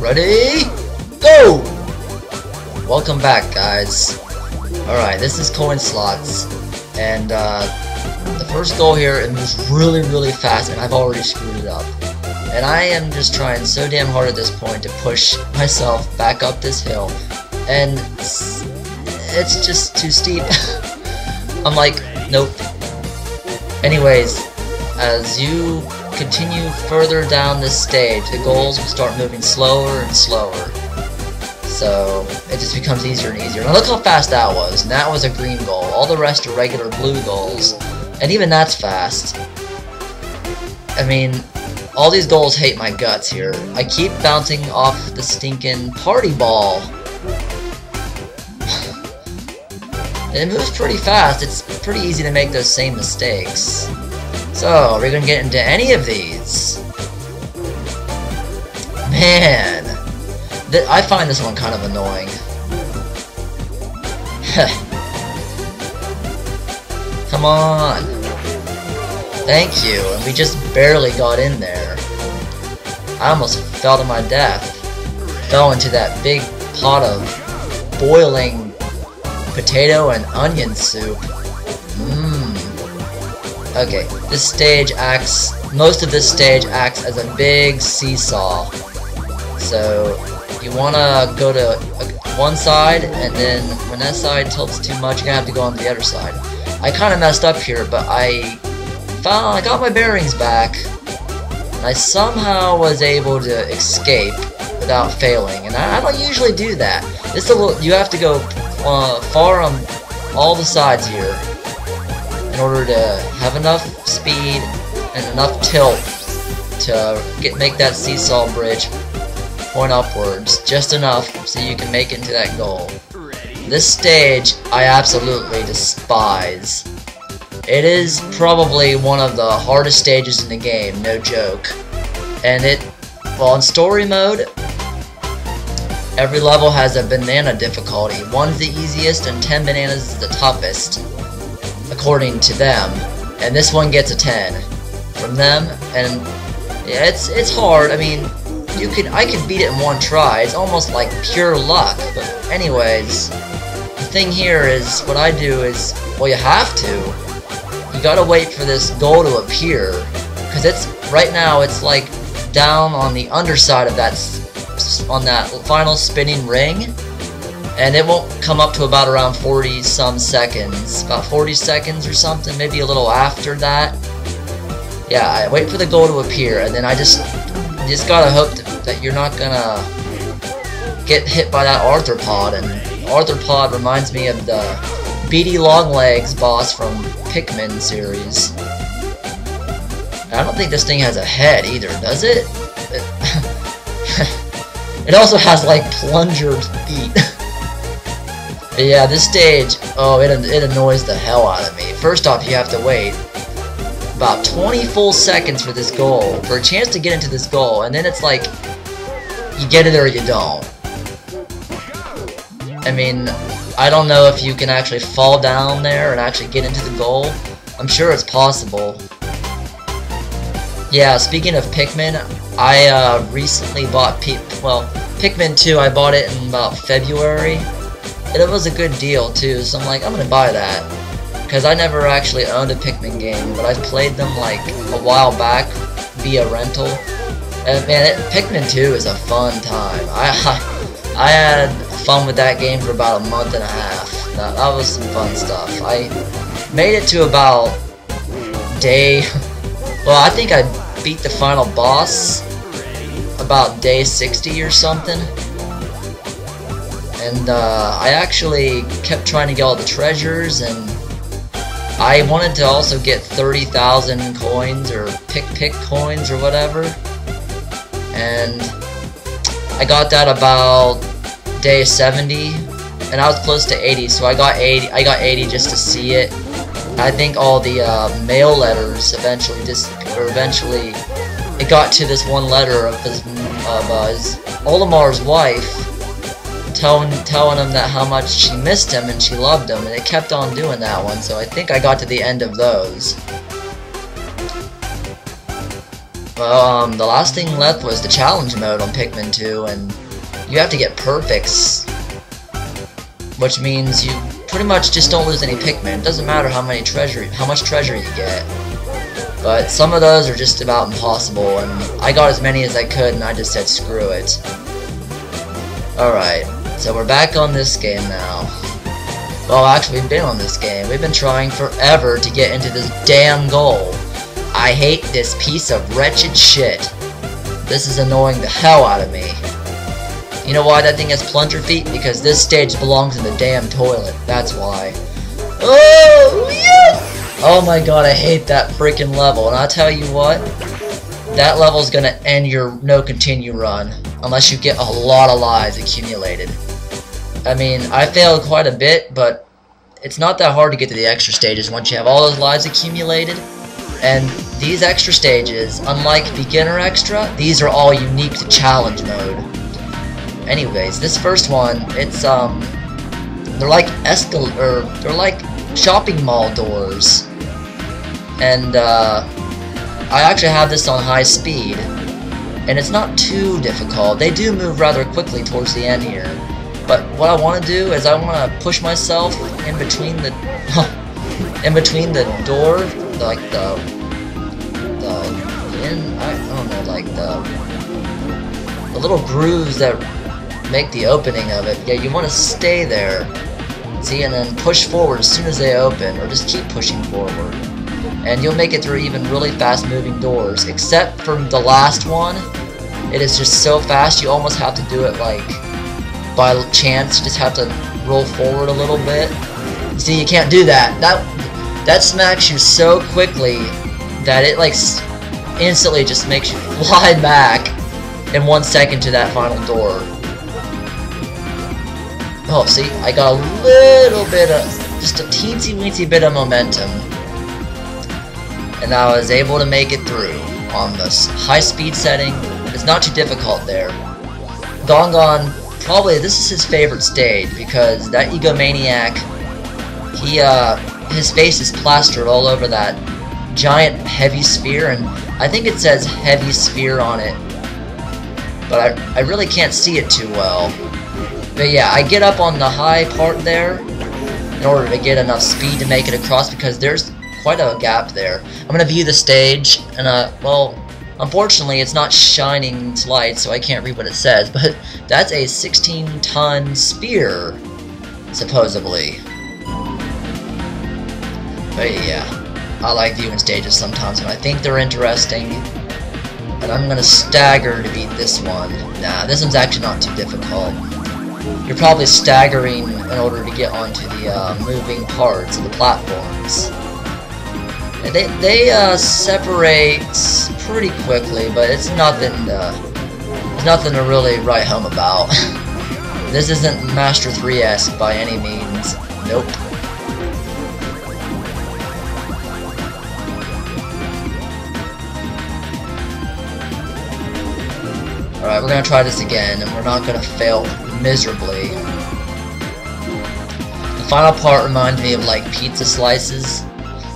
Ready? Go! Welcome back, guys. Alright, this is coin slots. And the first goal here, it moves really fast, and I've already screwed it up. And I am just trying so damn hard at this point to push myself back up this hill. And it's just too steep. I'm like, nope. Anyways, as you continue further down this stage, the goals will start moving slower and slower. So it just becomes easier and easier. Now look how fast that was. And that was a green goal. All the rest are regular blue goals. And even that's fast. I mean, all these goals hate my guts here. I keep bouncing off the stinking party ball. It moves pretty fast. It's pretty easy to make those same mistakes. So, are we gonna get into any of these? Man, I find this one kind of annoying. Come on. Thank you, and we just barely got in there. I almost fell to my death. Fell into that big pot of boiling potato and onion soup. Okay, this stage acts, most of this stage acts as a big seesaw. So, you wanna go to one side, and then when that side tilts too much, you're gonna have to go on the other side. I kinda messed up here, but I got my bearings back, and I somehow was able to escape without failing, and I don't usually do that. You have to go far on all the sides here in order to have enough speed and enough tilt to make that seesaw bridge point upwards, just enough so you can make it into that goal. This stage I absolutely despise. It is probably one of the hardest stages in the game, no joke. And well, in story mode, every level has a banana difficulty. 1's the easiest and 10 bananas is the toughest, according to them. And this one gets a 10 from them, and yeah, it's hard. I mean, I could beat it in one try. It's almost like pure luck. But anyways, the thing here is, what I do is, well, you have to. You gotta wait for this goal to appear, because right now it's like down on the underside of that, on that final spinning ring, and it won't come up to about around 40 some seconds, about 40 seconds or something, maybe a little after that. Yeah, I wait for the goal to appear, and then you just gotta hope that you're not gonna get hit by that arthropod. And arthropod reminds me of the Beady Longlegs boss from Pikmin series. I don't think this thing has a head either, does it? It also has like plunger feet. But yeah, this stage, oh, it annoys the hell out of me. First off, you have to wait about 20 full seconds for this goal, for a chance to get into this goal, and then it's like, you get it or you don't. I mean, I don't know if you can actually fall down there and actually get into the goal. I'm sure it's possible. Yeah, speaking of Pikmin, I recently bought Pikmin 2. I bought it in about February. It was a good deal too, so I'm like, I'm gonna buy that. Because I never actually owned a Pikmin game, but I've played them like a while back via rental. And man, Pikmin 2 is a fun time. I had fun with that game for about a month and a half. That was some fun stuff. I made it to about day... Well, I think I beat the final boss about day 60 or something. And I actually kept trying to get all the treasures, and I wanted to also get 30,000 coins, or pick coins, or whatever. And I got that about day 70, and I was close to 80, so I got 80 just to see it. I think all the mail letters eventually it got to this one letter of his Olimar's wife telling him that how much she missed him and she loved him, and it kept on doing that one, so I think I got to the end of those. Well, the last thing left was the challenge mode on Pikmin 2, and you have to get perfects, which means you pretty much just don't lose any Pikmin. It doesn't matter how much treasure you get, but some of those are just about impossible, and I got as many as I could, and I just said screw it. Alright, so we're back on this game now. Well, actually, we've been on this game. We've been trying forever to get into this damn goal. I hate this piece of wretched shit. This is annoying the hell out of me. You know why that thing has plunger feet? Because this stage belongs in the damn toilet. That's why. Oh, yes! Oh my god, I hate that freaking level. And I'll tell you what, that level's gonna end your no continue run. Unless you get a lot of lives accumulated. I mean, I failed quite a bit, but it's not that hard to get to the extra stages once you have all those lives accumulated. And these extra stages, unlike beginner extra, these are all unique to challenge mode. Anyways, this first one, it's they're like they're like shopping mall doors. And I actually have this on high speed, and it's not too difficult. They do move rather quickly towards the end here. But what I want to do is I want to push myself in between the door, like I don't know, like the little grooves that make the opening of it. Yeah, you want to stay there, see, and then push forward as soon as they open, or just keep pushing forward, and you'll make it through even really fast moving doors. Except for the last one, it is just so fast you almost have to do it like by chance. You just have to roll forward a little bit. See, you can't do that. That smacks you so quickly that it like instantly just makes you fly back in 1 second to that final door. Oh, see, I got a little bit of, just a teensy weensy bit of momentum, and I was able to make it through on this high speed setting. It's not too difficult there. Gongon, probably this is his favorite stage, because that egomaniac, his face is plastered all over that giant heavy sphere, and I think it says heavy sphere on it, but I really can't see it too well. But yeah, I get up on the high part there in order to get enough speed to make it across, because there's quite a gap there. I'm gonna view the stage, and well, unfortunately it's not shining its light, so I can't read what it says, but that's a 16-ton spear, supposedly. But yeah, I like viewing stages sometimes when I think they're interesting, and I'm gonna stagger to beat this one. Nah, this one's actually not too difficult. You're probably staggering in order to get onto the moving parts of the platforms. And they separate pretty quickly, but it's nothing to really write home about. This isn't Master 3-esque by any means. Nope. Alright, we're gonna try this again, and we're not gonna fail miserably. The final part reminds me of like pizza slices,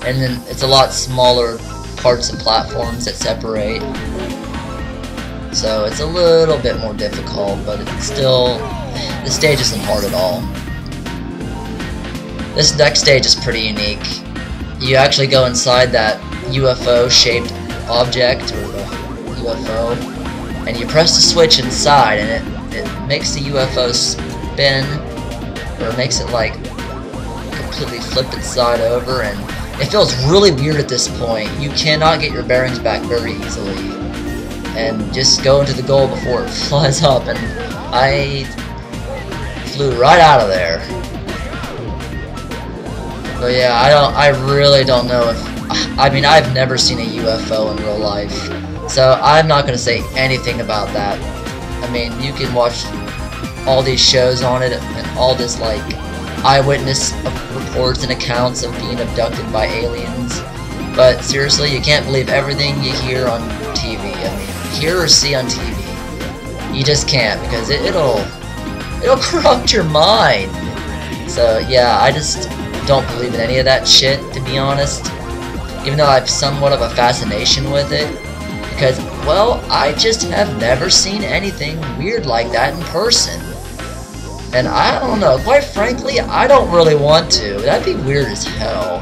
and then it's a lot smaller parts and platforms that separate. So it's a little bit more difficult, but it's still, the stage isn't hard at all. This next stage is pretty unique. You actually go inside that UFO-shaped object, or the UFO, and you press the switch inside, and it makes the UFO spin, or makes it like completely flip its side over, and it feels really weird at this point. You cannot get your bearings back very easily, and just go into the goal before it flies up, and I flew right out of there. But yeah, I really don't know if, I mean, I've never seen a UFO in real life, so I'm not gonna say anything about that. I mean, you can watch all these shows on it, and all this like eyewitness reports and accounts of being abducted by aliens, but seriously, you can't believe everything you hear on TV. I mean, hear or see on TV. You just can't, because it'll corrupt your mind. So yeah, I just don't believe in any of that shit, to be honest. Even though I have somewhat of a fascination with it, Because, well, I just have never seen anything weird like that in person. And I don't know, quite frankly, I don't really want to. That'd be weird as hell.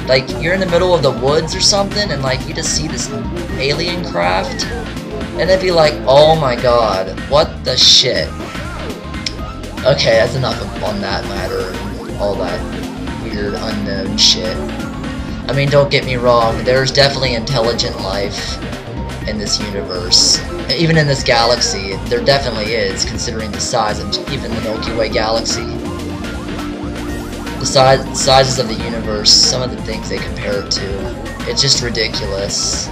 Like, you're in the middle of the woods or something, and like, you just see this alien craft, and it'd be like, oh my god, what the shit. Okay, that's enough on that matter, all that weird unknown shit. I mean, don't get me wrong, there's definitely intelligent life in this universe. Even in this galaxy, there definitely is, considering the size of even the Milky Way galaxy. The sizes of the universe, some of the things they compare it to, it's just ridiculous.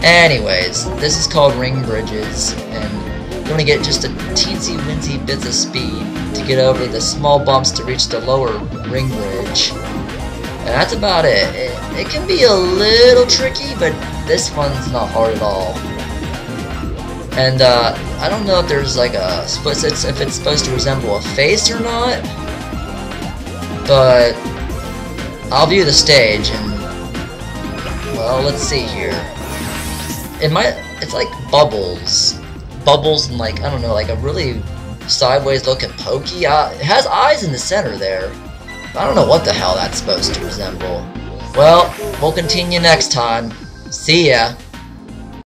Anyways, this is called ring bridges, and you want to get just a teensy-weensy bits of speed to get over the small bumps to reach the lower ring bridge. And that's about it. It can be a little tricky, but this one's not hard at all. And I don't know if there's like a if it's supposed to resemble a face or not, but I'll view the stage and, well, let's see here. It's like bubbles and like, I don't know, like a really sideways looking pokey. It has eyes in the center there. I don't know what the hell that's supposed to resemble. Well, we'll continue next time. See ya.